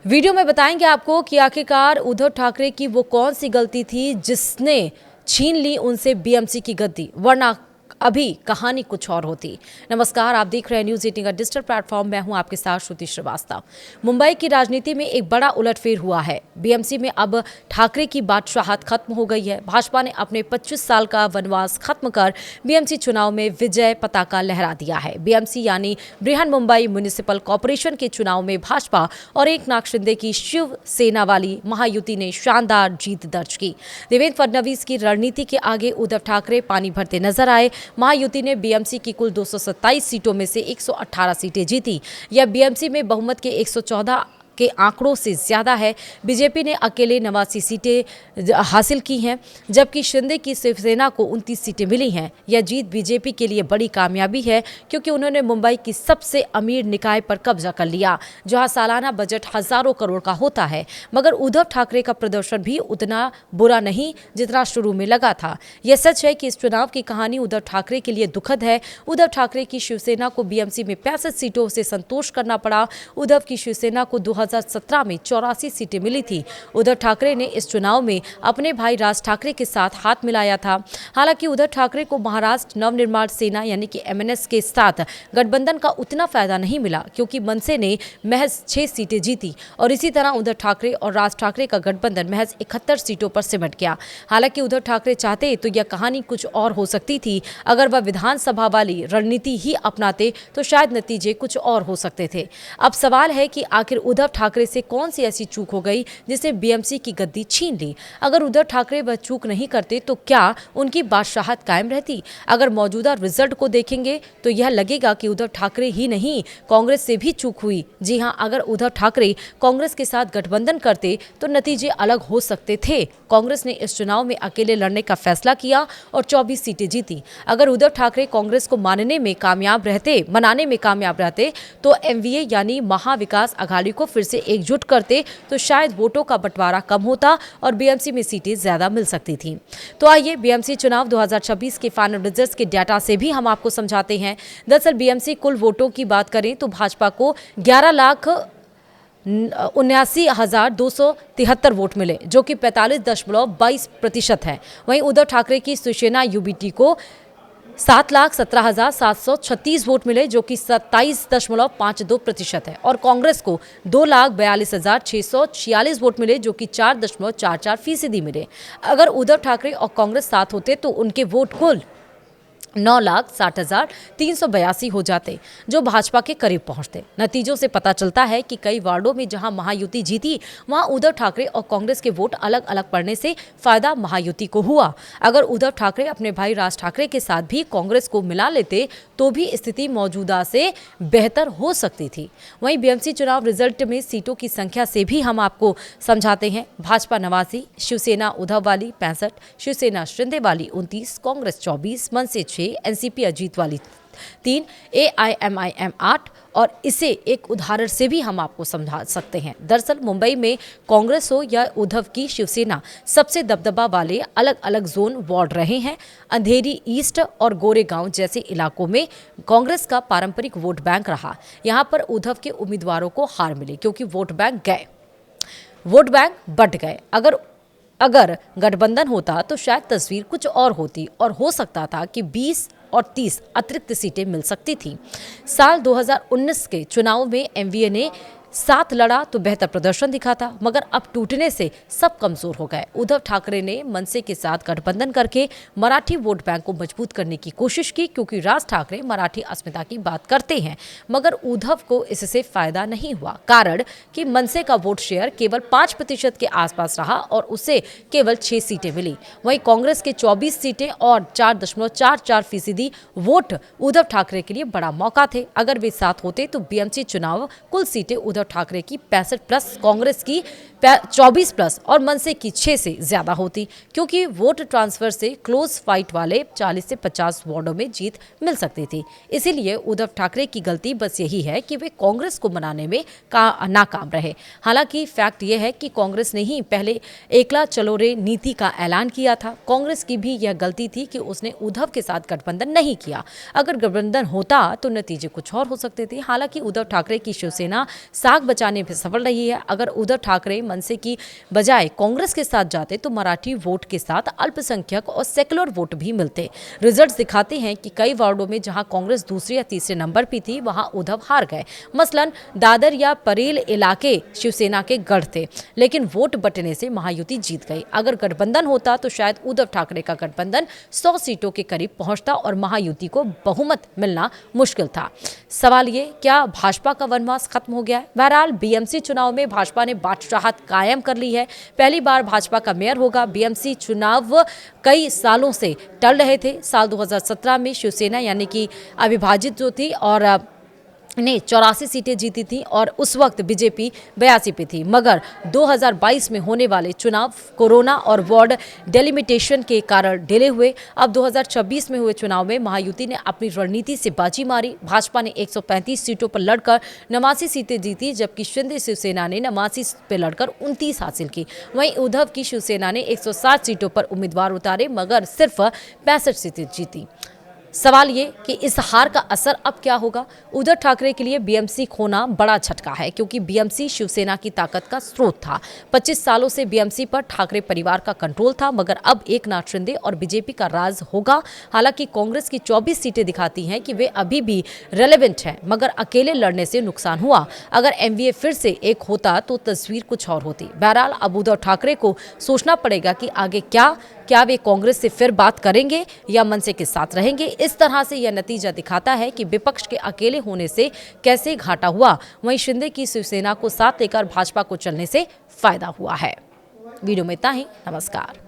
Video में बताएंगे आपको कि आखिरकार उद्धव ठाकरे की वो कौन सी गलती थी जिसने छीन ली उनसे बीएमसी की गद्दी, वरना अभी कहानी कुछ और होती। नमस्कार, आप देख रहे हैं न्यूज़ 18 का डिजिटल प्लेटफॉर्म। मैं हूं आपके साथ श्रुति श्रीवास्तव। मुंबई की राजनीति में एक बड़ा उलटफेर हुआ है। बीएमसी में अब ठाकरे की बादशाहत खत्म हो गई है। भाजपा ने अपने 25 साल का वनवास खत्म कर बीएमसी चुनाव में विजय पताका लहरा दिया है। बीएमसी यानी बृहन मुंबई म्युनिसिपल कॉर्पोरेशन के चुनाव में भाजपा और एकनाथ शिंदे की शिवसेना वाली महायुति ने शानदार जीत दर्ज की। देवेंद्र फडणवीस की रणनीति के आगे उद्धव ठाकरे पानी भरते नजर आए। महायुति ने बीएमसी की कुल 227 सीटों में से 118 सीटें जीती। यह बीएमसी में बहुमत के 114 के आंकड़ों से ज्यादा है। बीजेपी ने अकेले 89 सीटें हासिल की हैं, जबकि शिंदे की शिवसेना को 29 सीटें मिली हैं। यह जीत बीजेपी के लिए बड़ी कामयाबी है, क्योंकि उन्होंने मुंबई की सबसे अमीर निकाय पर कब्जा कर लिया, जहां सालाना बजट हजारों करोड़ का होता है। मगर उद्धव ठाकरे का प्रदर्शन भी उतना बुरा नहीं जितना शुरू में लगा था। यह सच है कि इस चुनाव की कहानी उद्धव ठाकरे के लिए दुखद है। उद्धव ठाकरे की शिवसेना को बीएमसी में 65 सीटों से संतोष करना पड़ा। उद्धव की शिवसेना को 2017 में 84 सीटें मिली थी। उद्धव ठाकरे ने इस चुनाव में अपने भाई राज ठाकरे के साथ हाथ मिलाया था। हालांकि उद्धव ठाकरे को महाराष्ट्र नवनिर्माण सेना यानी कि एमएनएस के साथ गठबंधन का उतना फायदा नहीं मिला, क्योंकि मनसे ने महज 6 सीटें जीती और इसी तरह उद्धव ठाकरे और राज ठाकरे का गठबंधन महज 71 सीटों पर सिमट गया। हालांकि उद्धव ठाकरे चाहते तो यह कहानी कुछ और हो सकती थी। अगर वह विधानसभा वाली रणनीति ही अपनाते तो शायद नतीजे कुछ और हो सकते थे। अब सवाल है कि आखिर उद्धव ठाकरे से कौन सी ऐसी चूक हो गई जिसने बीएमसी की गद्दी छीन ली। अगर उद्धव ठाकरे वह चूक नहीं करते तो क्या उनकी बादशाहत कायम रहती। अगर मौजूदा रिजल्ट को देखेंगे तो यह लगेगा कि उद्धव ठाकरे ही नहीं, कांग्रेस से भी चूक हुई। जी हां, अगर उद्धव ठाकरे कांग्रेस के साथ गठबंधन करते तो नतीजे अलग हो सकते थे। कांग्रेस ने इस चुनाव में अकेले लड़ने का फैसला किया और 24 सीटें जीती। अगर उद्धव ठाकरे कांग्रेस को मनाने में कामयाब रहते तो एमवीए यानी महाविकास अघाड़ी को फिर से एकजुट करते तो शायद वोटों का बंटवारा कम होता और बीएमसी में सीटें ज्यादा मिल सकती थीं। तो आइए बीएमसी चुनाव 2026 के फाइनल रिजल्ट्स के डाटा से भी हम आपको समझाते हैं। दरअसल बीएमसी कुल वोटों की बात करें तो भाजपा को 11,79,273 वोट मिले, जो कि 45.22% है। वहीं उद्धव ठाकरे की शिवसेना यूबीटी को 7,17,736 वोट मिले, जो कि 27.52% है। और कांग्रेस को 2,42,646 वोट मिले, जो कि 4.44% मिले। अगर उद्धव ठाकरे और कांग्रेस साथ होते तो उनके वोट कुल 9,60,382 हो जाते, जो भाजपा के करीब पहुंचते। नतीजों से पता चलता है कि कई वार्डों में जहां महायुति जीती, वहां उद्धव ठाकरे और कांग्रेस के वोट अलग अलग पड़ने से फायदा महायुति को हुआ। अगर उद्धव ठाकरे अपने भाई राज ठाकरे के साथ भी कांग्रेस को मिला लेते तो भी स्थिति मौजूदा से बेहतर हो सकती थी। वहीं बीएमसी चुनाव रिजल्ट में सीटों की संख्या से भी हम आपको समझाते हैं। भाजपा 89, शिवसेना उद्धव वाली 65, शिवसेना शिंदे वाली 29, कांग्रेस 24, मनसे 6, एनसीपी अजीत वाली 3, एआईएमआईएम 8। और इसे एक उदाहरण से भी हम आपको समझा सकते हैं। दरअसल मुंबई में कांग्रेस हो या उद्धव की शिवसेना, सबसे दबदबा वाले अलग अलग जोन वार्ड रहे हैं। अंधेरी ईस्ट और गोरेगांव जैसे इलाकों में कांग्रेस का पारंपरिक वोट बैंक रहा। यहां पर उद्धव के उम्मीदवारों को हार मिली, क्योंकि वोट बैंक बट गए। अगर गठबंधन होता तो शायद तस्वीर कुछ और होती और हो सकता था कि 20 और 30 अतिरिक्त सीटें मिल सकती थीं। साल 2019 के चुनाव में एमवीए ने साथ लड़ा तो बेहतर प्रदर्शन दिखा था, मगर अब टूटने से सब कमजोर हो गए। उद्धव ठाकरे ने मनसे के साथ गठबंधन करके मराठी वोट बैंक को मजबूत करने की कोशिश की, क्योंकि राज ठाकरे मराठी अस्मिता की बात करते हैं। मगर उद्धव को इससे फायदा नहीं हुआ, कारण कि मनसे का वोट शेयर केवल 5% के आसपास रहा और उसे केवल 6 सीटें मिली। वहीं कांग्रेस के 24 सीटें और 4.44% वोट उद्धव ठाकरे के लिए बड़ा मौका थे। अगर वे साथ होते तो बीएमसी चुनाव कुल सीटें उद्धव ठाकरे की 65+, कांग्रेस की 24+ और मनसे की 6 से ज्यादा होती, क्योंकि वोट ट्रांसफर से क्लोज फाइट वाले 40 से 50 वार्डों में जीत मिल सकती थी। इसीलिए उद्धव ठाकरे की गलती बस यही है कि वे कांग्रेस को मनाने में नाकाम रहे। हालांकि फैक्ट यह है कि कांग्रेस ने ही पहले एकला चलो रे नीति का ऐलान किया था। कांग्रेस की भी यह गलती थी कि उसने उद्धव के साथ गठबंधन नहीं किया। अगर गठबंधन होता तो नतीजे कुछ और हो सकते थे। हालांकि उद्धव ठाकरे की शिवसेना साख बचाने में सफल रही है। अगर उद्धव ठाकरे मनसे की बजाय कांग्रेस के साथ जाते तो मराठी वोट के साथ अल्पसंख्यक और सेकुलर वोट भी मिलते। रिजल्ट्स दिखाते हैं कि कई वार्डों में जहां कांग्रेस दूसरे या तीसरे नंबर पर थी वहां उद्धव हार गए। मसलन दादर या परेल इलाके शिवसेना के गढ़ थे, लेकिन वोट बंटने से महायुति जीत गई। अगर गठबंधन होता तो शायद उद्धव ठाकरे का गठबंधन 100 सीटों के करीब पहुंचता और महायुति को बहुमत मिलना मुश्किल था। सवाल ये, क्या भाजपा का वनवास खत्म हो गया है? बहरहाल बीएमसी चुनाव में भाजपा ने बादशाहत कायम कर ली है। पहली बार भाजपा का मेयर होगा। बीएमसी चुनाव कई सालों से टल रहे थे। साल 2017 में शिवसेना यानी कि अविभाजित जो थी और ने 84 सीटें जीती थी और उस वक्त बीजेपी 82 पे थी, मगर 2022 में होने वाले चुनाव कोरोना और वार्ड डेलिमिटेशन के कारण डिले हुए। अब 2026 में हुए चुनाव में महायुति ने अपनी रणनीति से बाजी मारी। भाजपा ने 135 सीटों पर लड़कर 89 सीटें जीती, जबकि शिंदे शिवसेना ने 89 पे लड़कर 29 हासिल की। वहीं उद्धव की शिवसेना ने 160 सीटों पर उम्मीदवार उतारे, मगर सिर्फ 65 सीटें जीती। सवाल ये कि इस हार का असर अब क्या होगा? उद्धव ठाकरे के लिए बीएमसी खोना बड़ा झटका है, क्योंकि बीएमसी शिवसेना की ताकत का स्रोत था। 25 सालों से बीएमसी पर ठाकरे परिवार का कंट्रोल था, मगर अब एकनाथ शिंदे और बीजेपी का राज होगा। हालांकि कांग्रेस की 24 सीटें दिखाती हैं कि वे अभी भी रेलेवेंट हैं, मगर अकेले लड़ने से नुकसान हुआ। अगर एमवीए फिर से एक होता तो तस्वीर कुछ और होती। बहरहाल अब उद्धव ठाकरे को सोचना पड़ेगा कि आगे क्या वे कांग्रेस से फिर बात करेंगे या मनसे के साथ रहेंगे। इस तरह से यह नतीजा दिखाता है कि विपक्ष के अकेले होने से कैसे घाटा हुआ। वहीं शिंदे की शिवसेना को साथ लेकर भाजपा को चलने से फायदा हुआ है। वीडियो में इतना ही। नमस्कार।